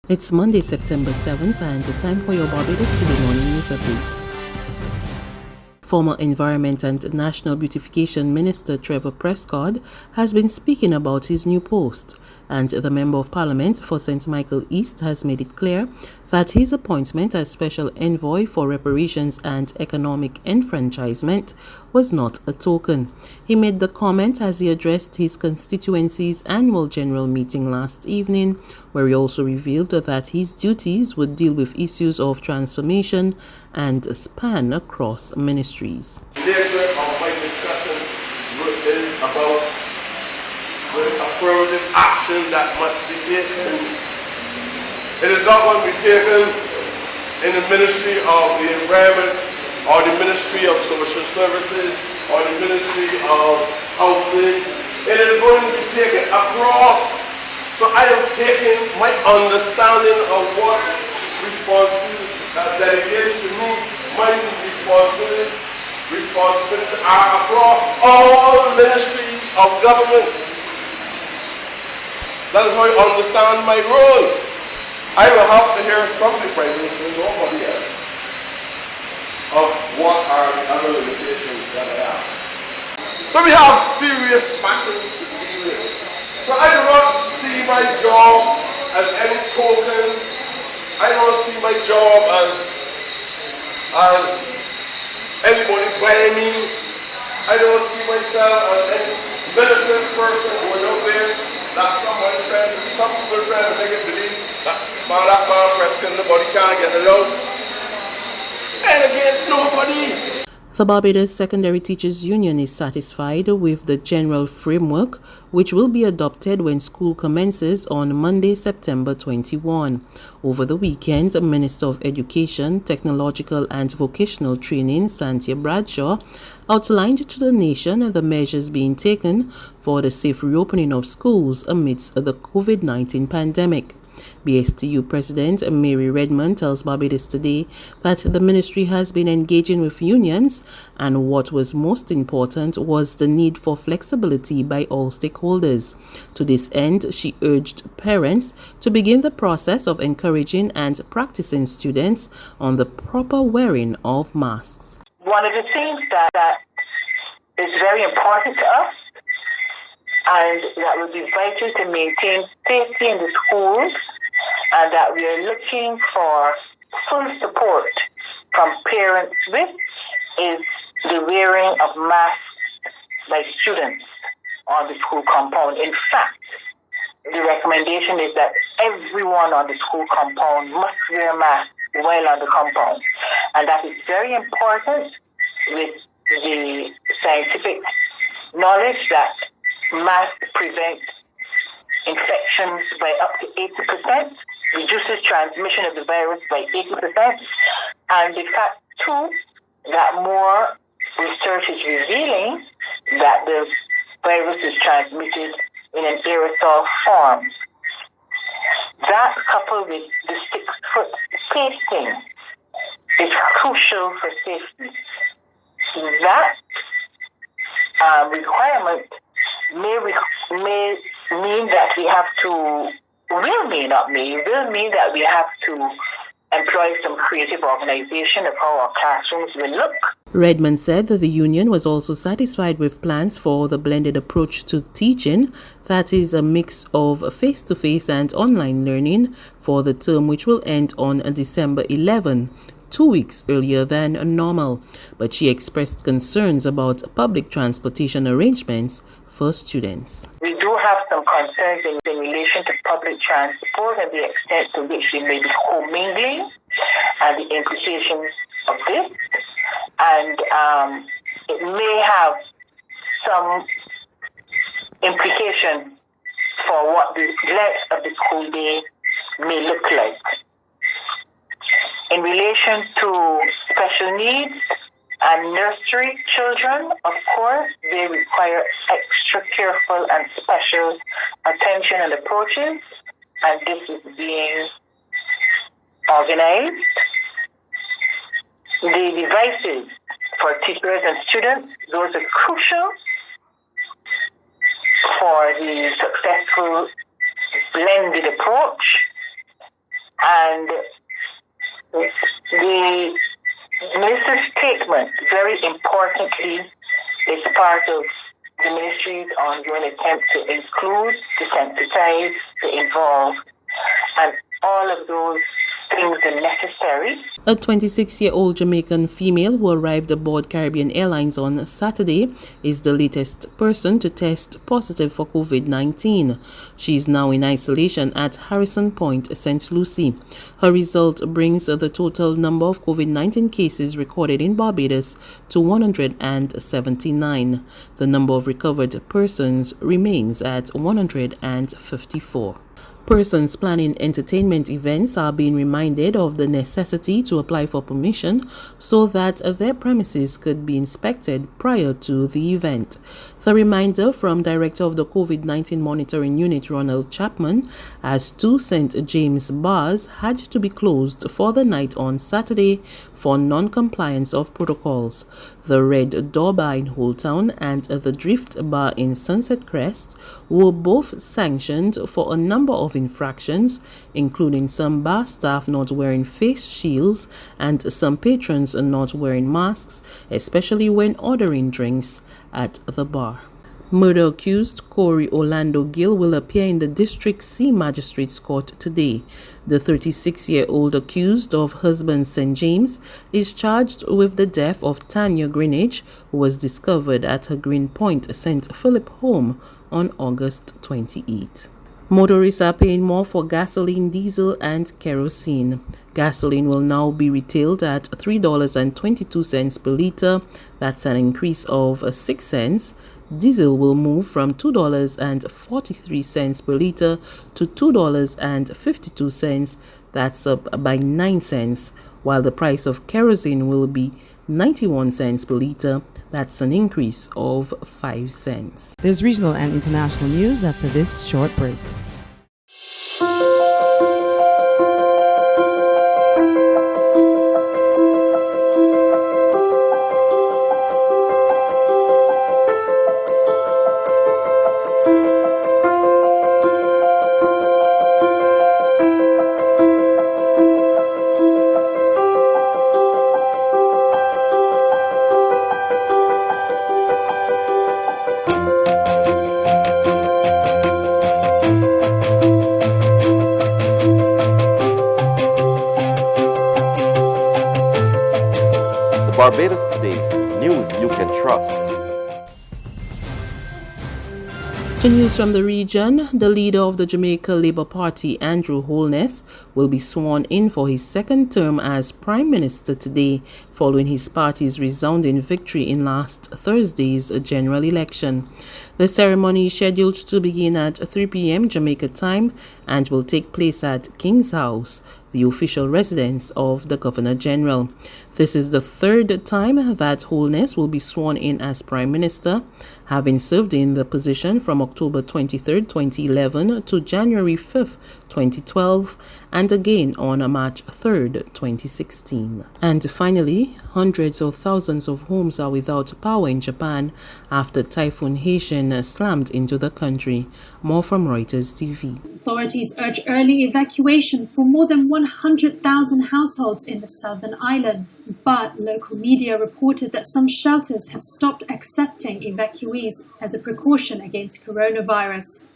It's Monday, September 7th, and time for your Barbados Today Morning News Update. Former Environment and National Beautification Minister Trevor Prescod has been speaking about his new post, and the Member of Parliament for St. Michael East has made it clear that his appointment as Special Envoy for Reparations and Economic Enfranchisement was not a token. He made the comment as he addressed his constituency's annual general meeting last evening, where he also revealed that his duties would deal with issues of transformation and span across ministries. The nature of my discussion is about the affirmative action that must be taken. It is not going to be taken in the Ministry of the Environment or the Ministry of Social Services or the Ministry of Housing. It is going to be taken across. So I am taking my understanding of what responsibility delegated to me, my responsibilities are across all ministries of government. That is how I understand my role. I will have to hear from the Prime Minister and nobody else of what are the other limitations that I have. So we have serious matters to deal with. So I do not see my job as any token. I don't see my job as anybody buying me. I don't see myself as any militant person going out there that some people trying to make it believe that man Prescod, nobody can get along. And against nobody. The Barbados Secondary Teachers Union is satisfied with the general framework, which will be adopted when school commences on Monday, September 21. Over the weekend, Minister of Education, Technological and Vocational Training, Santia Bradshaw, outlined to the nation the measures being taken for the safe reopening of schools amidst the COVID-19 pandemic. BSTU President Mary Redmond tells Barbados Today that the ministry has been engaging with unions, and what was most important was the need for flexibility by all stakeholders. To this end, she urged parents to begin the process of encouraging and practicing students on the proper wearing of masks. One of the things that is very important to us and that will be vital to maintain safety in the schools, and that we are looking for full support from parents with, is the wearing of masks by students on the school compound. In fact, the recommendation is that everyone on the school compound must wear masks while on the compound. And that is very important with the scientific knowledge that masks prevent infections by up to 80%, reduces transmission of the virus by 80%, and the fact too that more research is revealing that the virus is transmitted in an aerosol form. That, coupled with the 6-foot spacing, is crucial for safety. That requirement may mean that we have to, will mean that we have to employ some creative organization of how our classrooms will look. Redmond said that the union was also satisfied with plans for the blended approach to teaching, that is a mix of face-to-face and online learning for the term, which will end on December 11, 2 weeks earlier than normal. But she expressed concerns about public transportation arrangements for students. We do have some concerns in relation to public transport and the extent to which we may be commingling and the implications of this. And it may have some implication for what the length of the school day may look like. In relation to special needs and nursery children, of course, they require extra careful and special attention and approaches, and this is being organized. The devices for teachers and students, those are crucial for the successful blended approach. And the minister's statement, very importantly, is part of the ministry's ongoing attempt to include, to sensitize, to involve, and all of those things are necessary. A 26-year-old Jamaican female who arrived aboard Caribbean Airlines on Saturday is the latest person to test positive for COVID-19. She is now in isolation at Harrison Point, St. Lucie. Her result brings the total number of COVID-19 cases recorded in Barbados to 179. The number of recovered persons remains at 154. Persons planning entertainment events are being reminded of the necessity to apply for permission so that their premises could be inspected prior to the event. The reminder from Director of the COVID-19 Monitoring Unit Ronald Chapman, as two St. James bars had to be closed for the night on Saturday for non-compliance of protocols. The Red Door Bar in Holetown and the Drift Bar in Sunset Crest were both sanctioned for a number of infractions, including some bar staff not wearing face shields and some patrons not wearing masks, especially when ordering drinks at the bar. Murder accused Corey Orlando Gill will appear in the District C Magistrates Court today. The 36-year-old accused of husband St. James is charged with the death of Tanya Greenidge, who was discovered at her Greenpoint St. Philip home on August 28. Motorists are paying more for gasoline, diesel, and kerosene. Gasoline will now be retailed at $3.22 per litre. That's an increase of 6 cents. Diesel will move from $2.43 per litre to $2.52. That's up by 9 cents. While the price of kerosene will be 91 cents per litre. That's an increase of 5 cents. There's regional and international news after this short break. Barbados Today, news you can trust. To news from the region, the leader of the Jamaica Labour Party, Andrew Holness, will be sworn in for his second term as Prime Minister today, following his party's resounding victory in last Thursday's general election. The ceremony is scheduled to begin at 3 p.m. Jamaica time and will take place at King's House, the official residence of the Governor-General. This is the third time that Holness will be sworn in as Prime Minister, having served in the position from October 23, 2011 to January 5, 2012, and again on March 3, 2016. And finally, hundreds of thousands of homes are without power in Japan after Typhoon Haitian slammed into the country. More from Reuters TV. Authorities urge early evacuation for more than 100,000 households in the southern island. But local media reported that some shelters have stopped accepting evacuees as a precaution against coronavirus.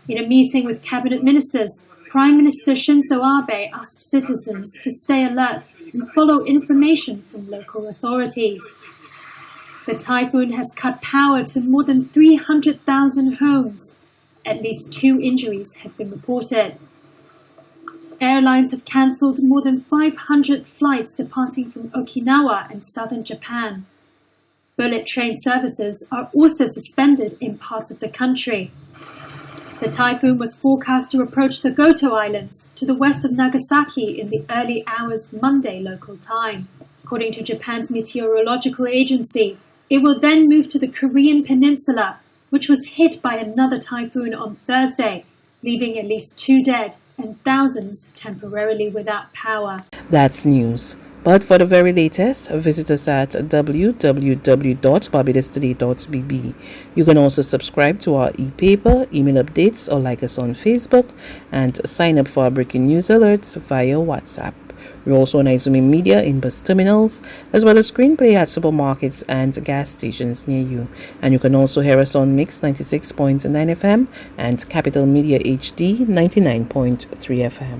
In a meeting with cabinet ministers, Prime Minister Shinzo Abe asked citizens to stay alert and follow information from local authorities. The typhoon has cut power to more than 300,000 homes. At least 2 injuries have been reported. Airlines have cancelled more than 500 flights departing from Okinawa and southern Japan. Bullet train services are also suspended in parts of the country. The typhoon was forecast to approach the Goto Islands to the west of Nagasaki in the early hours Monday local time. According to Japan's meteorological agency, it will then move to the Korean peninsula, which was hit by another typhoon on Thursday, leaving at least 2 dead and thousands temporarily without power. That's news. But for the very latest, visit us at www.barbadostoday.bb. You can also subscribe to our e-paper, email updates, or like us on Facebook, and sign up for our breaking news alerts via WhatsApp. We're also on Izumi Media in bus terminals, as well as screenplay at supermarkets and gas stations near you. And you can also hear us on Mix 96.9 FM and Capital Media HD 99.3 FM.